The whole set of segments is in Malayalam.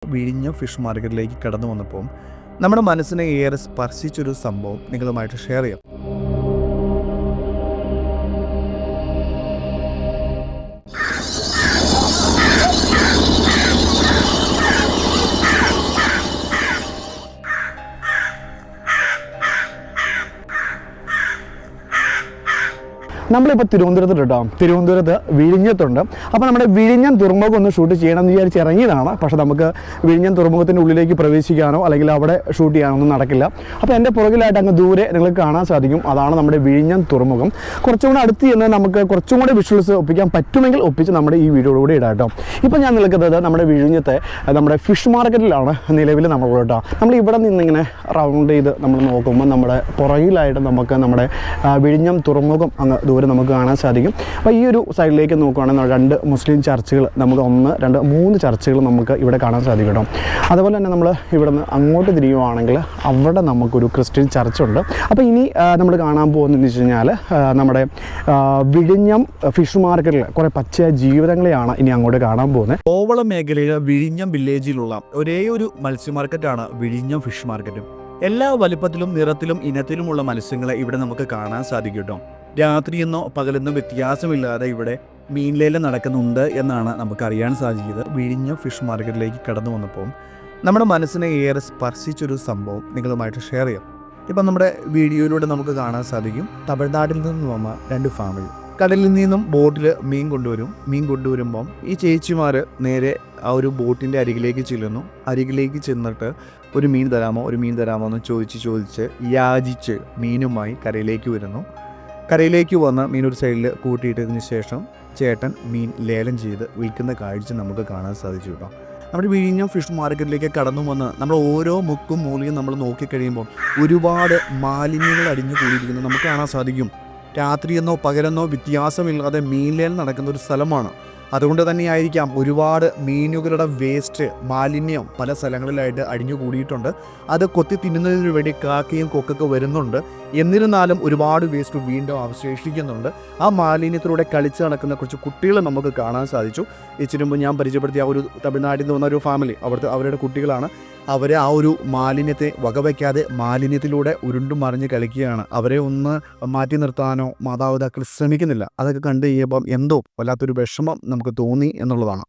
വിഴിഞ്ഞം ഫിഷ് മാർക്കറ്റിലേക്ക് കടന്നു വന്നപ്പോൾ നമ്മുടെ മനസ്സിനെ ഏറെ സ്പർശിച്ചൊരു സംഭവം നിങ്ങളുമായിട്ട് ഷെയർ ചെയ്യാം. നമ്മളിപ്പോൾ തിരുവനന്തപുരത്ത് വിഴിഞ്ഞത്തുണ്ട്. അപ്പോൾ നമ്മുടെ വിഴിഞ്ഞം തുറമുഖം ഒന്ന് ഷൂട്ട് ചെയ്യണമെന്ന് വിചാരിച്ച് ഇറങ്ങിയതാണ്. പക്ഷേ നമുക്ക് വിഴിഞ്ഞം തുറമുഖത്തിൻ്റെ ഉള്ളിലേക്ക് പ്രവേശിക്കാനോ അല്ലെങ്കിൽ അവിടെ ഷൂട്ട് ചെയ്യാനോ ഒന്നും നടക്കില്ല. അപ്പോൾ എൻ്റെ പുറകിലായിട്ട് അങ്ങ് ദൂരെ നിങ്ങൾക്ക് കാണാൻ സാധിക്കും, അതാണ് നമ്മുടെ വിഴിഞ്ഞം തുറമുഖം. കുറച്ചും കൂടെ അടുത്ത് ചെന്ന് നമുക്ക് കുറച്ചും കൂടെ വിഷ്വൽസ് ഒപ്പിക്കാൻ പറ്റുമെങ്കിൽ ഒപ്പിച്ച് നമ്മുടെ ഈ വീഡിയോയിലൂടെ ഇടാം കേട്ടോ. ഇപ്പോൾ ഞാൻ നിൽക്കുന്നത് നമ്മുടെ വിഴിഞ്ഞത്തെ നമ്മുടെ ഫിഷ് മാർക്കറ്റിലാണ് നിലവിൽ നമ്മൾ കേട്ടോ. നമ്മൾ ഇവിടെ നിന്നിങ്ങനെ റൗണ്ട് ചെയ്ത് നമ്മൾ നോക്കുമ്പോൾ നമ്മുടെ പുറകിലായിട്ട് നമുക്ക് നമ്മുടെ വിഴിഞ്ഞം തുറമുഖം അങ്ങ് നമുക്ക് കാണാൻ സാധിക്കും. അപ്പോൾ ഈ ഒരു സൈഡിലേക്ക് നോക്കുകയാണെങ്കിൽ 2 മുസ്ലിം ചർച്ചുകൾ നമുക്ക് 1, 2, 3 ചർച്ചുകൾ നമുക്ക് ഇവിടെ കാണാൻ സാധിക്കും കേട്ടോ. അതുപോലെ തന്നെ നമ്മൾ ഇവിടെ നിന്ന് അങ്ങോട്ട് തിരിയുവാണെങ്കിൽ അവിടെ നമുക്കൊരു ക്രിസ്ത്യൻ ചർച്ചുണ്ട്. അപ്പോൾ ഇനി നമ്മൾ കാണാൻ പോകുന്നതെന്ന് വെച്ച് കഴിഞ്ഞാൽ നമ്മുടെ വിഴിഞ്ഞം ഫിഷ് മാർക്കറ്റിൽ കുറേ പച്ച ജീവിതങ്ങളെയാണ് ഇനി അങ്ങോട്ട് കാണാൻ പോകുന്നത്. കോവളം മേഖലയിലെ വിഴിഞ്ഞം വില്ലേജിലുള്ള ഒരേ ഒരു മത്സ്യ മാർക്കറ്റാണ് വിഴിഞ്ഞം ഫിഷ് മാർക്കറ്റ്. എല്ലാ വലുപ്പത്തിലും നിറത്തിലും ഇനത്തിലുമുള്ള മത്സ്യങ്ങളെ ഇവിടെ നമുക്ക് കാണാൻ സാധിക്കും കേട്ടോ. രാത്രിയെന്നോ പകലെന്നോ വ്യത്യാസമില്ലാതെ ഇവിടെ മീൻലേലം നടക്കുന്നുണ്ട് എന്നാണ് നമുക്ക് അറിയാൻ സാധിച്ചത്. വിഴിഞ്ഞം ഫിഷ് മാർക്കറ്റിലേക്ക് കടന്നു വന്നപ്പോൾ നമ്മുടെ മനസ്സിനെ ഏറെ സ്പർശിച്ചൊരു സംഭവം നിങ്ങളുമായിട്ട് ഷെയർ ചെയ്യാം. ഇപ്പം നമ്മുടെ വീഡിയോയിലൂടെ നമുക്ക് കാണാൻ സാധിക്കും, തമിഴ്നാട്ടിൽ നിന്ന് വന്ന 2 ഫാമിലി കടലിൽ നിന്നും ബോട്ടിൽ മീൻ കൊണ്ടുവരുമ്പം ഈ ചേച്ചിമാർ നേരെ ആ ഒരു ബോട്ടിൻ്റെ അരികിലേക്ക് അരികിലേക്ക് ചെന്നിട്ട് ഒരു മീൻ തരാമോ എന്ന് ചോദിച്ച് യാചിച്ച് മീനുമായി കരയിലേക്ക് വന്ന് മീൻ ഒരു സൈഡിൽ കൂട്ടിയിട്ടതിന് ശേഷം ചേട്ടൻ മീൻ ലേലം ചെയ്ത് വിൽക്കുന്ന കാഴ്ച നമുക്ക് കാണാൻ സാധിച്ചു കേട്ടോ. നമ്മുടെ വിഴിഞ്ഞം ഫിഷ് മാർക്കറ്റിലേക്ക് കടന്നു വന്ന് നമ്മൾ ഓരോ മുക്കും മൂലയും നമ്മൾ നോക്കിക്കഴിയുമ്പോൾ ഒരുപാട് മാലിന്യങ്ങൾ അടിഞ്ഞു കൂടിയിരിക്കുന്നത് നമുക്ക് കാണാൻ സാധിക്കും. രാത്രിയെന്നോ പകലെന്നോ വ്യത്യാസമില്ലാതെ മീൻ ലേലം നടക്കുന്ന ഒരു സ്ഥലമാണ്. അതുകൊണ്ട് തന്നെയായിരിക്കാം ഒരുപാട് മീനുകളുടെ വേസ്റ്റ് മാലിന്യം പല സ്ഥലങ്ങളിലായിട്ട് അടിഞ്ഞു കൂടിയിട്ടുണ്ട്. അത് കൊത്തി തിന്നുന്നതിന് വേണ്ടി കാക്കയും കൊക്കൊക്കെ വരുന്നുണ്ട്. എന്നിരുന്നാലും ഒരുപാട് വേസ്റ്റ് വീണ്ടും അവശേഷിക്കുന്നുണ്ട്. ആ മാലിന്യത്തിലൂടെ കളിച്ച് നടക്കുന്ന കുറച്ച് കുട്ടികളെ നമുക്ക് കാണാൻ സാധിച്ചു. ഇച്ചിരി മുമ്പ് ഞാൻ പരിചയപ്പെടുത്തിയ ഒരു തമിഴ്നാട്ടിൽ നിന്ന് വന്ന ഒരു ഫാമിലി, അവരുടെ കുട്ടികളാണ്. അവരെ ആ ഒരു മാലിന്യത്തെ വകവയ്ക്കാതെ മാലിന്യത്തിലൂടെ ഉരുണ്ടും മറിഞ്ഞ് കളിക്കുകയാണ്. അവരെ ഒന്ന് മാറ്റി നിർത്താനോ മാതാപിതാക്കൾ ശ്രമിക്കുന്നില്ല. അതൊക്കെ കണ്ടു കഴിയുമ്പം എന്തോ വല്ലാത്തൊരു വിഷമം നമുക്ക് തോന്നി എന്നുള്ളതാണ്.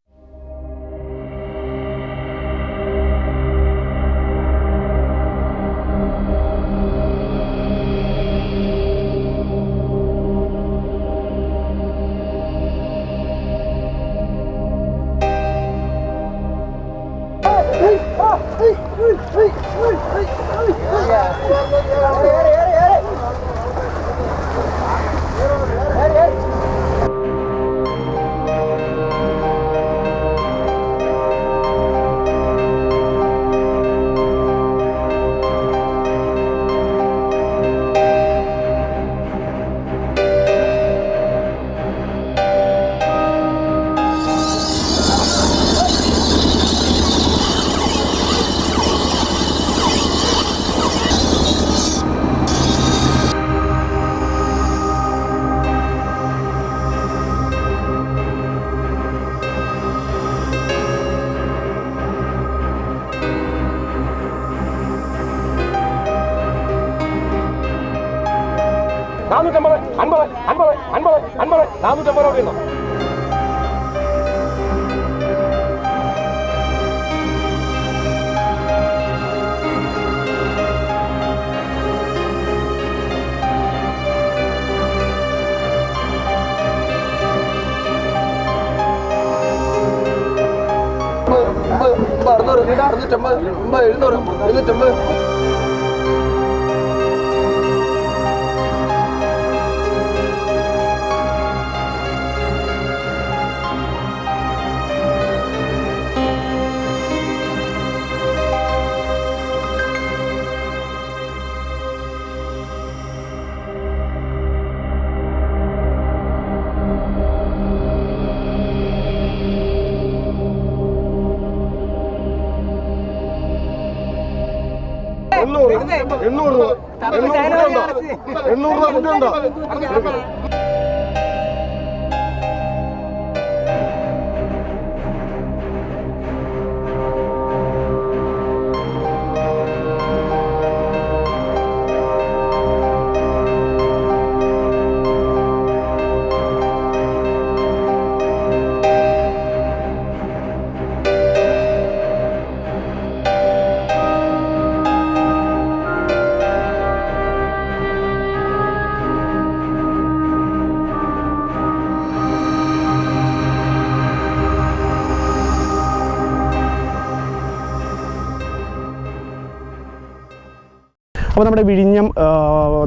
അപ്പോൾ നമ്മുടെ വിഴിഞ്ഞം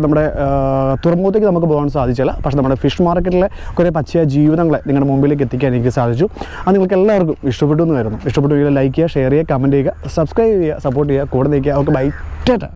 നമ്മുടെ തുറമുഖത്തേക്ക് നമുക്ക് പോകാൻ സാധിച്ചില്ല. പക്ഷേ നമ്മുടെ ഫിഷ് മാർക്കറ്റിലെ കുറേ പച്ചയായ ജീവിതങ്ങളെ നിങ്ങളുടെ മുമ്പിലേക്ക് എത്തിക്കാൻ എനിക്ക് സാധിച്ചു. അത് നിങ്ങൾക്ക് എല്ലാവർക്കും ഇഷ്ടപ്പെട്ടു എന്ന് വരുന്നു. ഇഷ്ടപ്പെട്ടു ലൈക്ക് ചെയ്യുക, ഷെയർ ചെയ്യുക, കമൻറ്റ് ചെയ്യുക, സബ്സ്ക്രൈബ് ചെയ്യുക, സപ്പോർട്ട് ചെയ്യുക, കൂടെ നിൽക്കുക. Okay, by.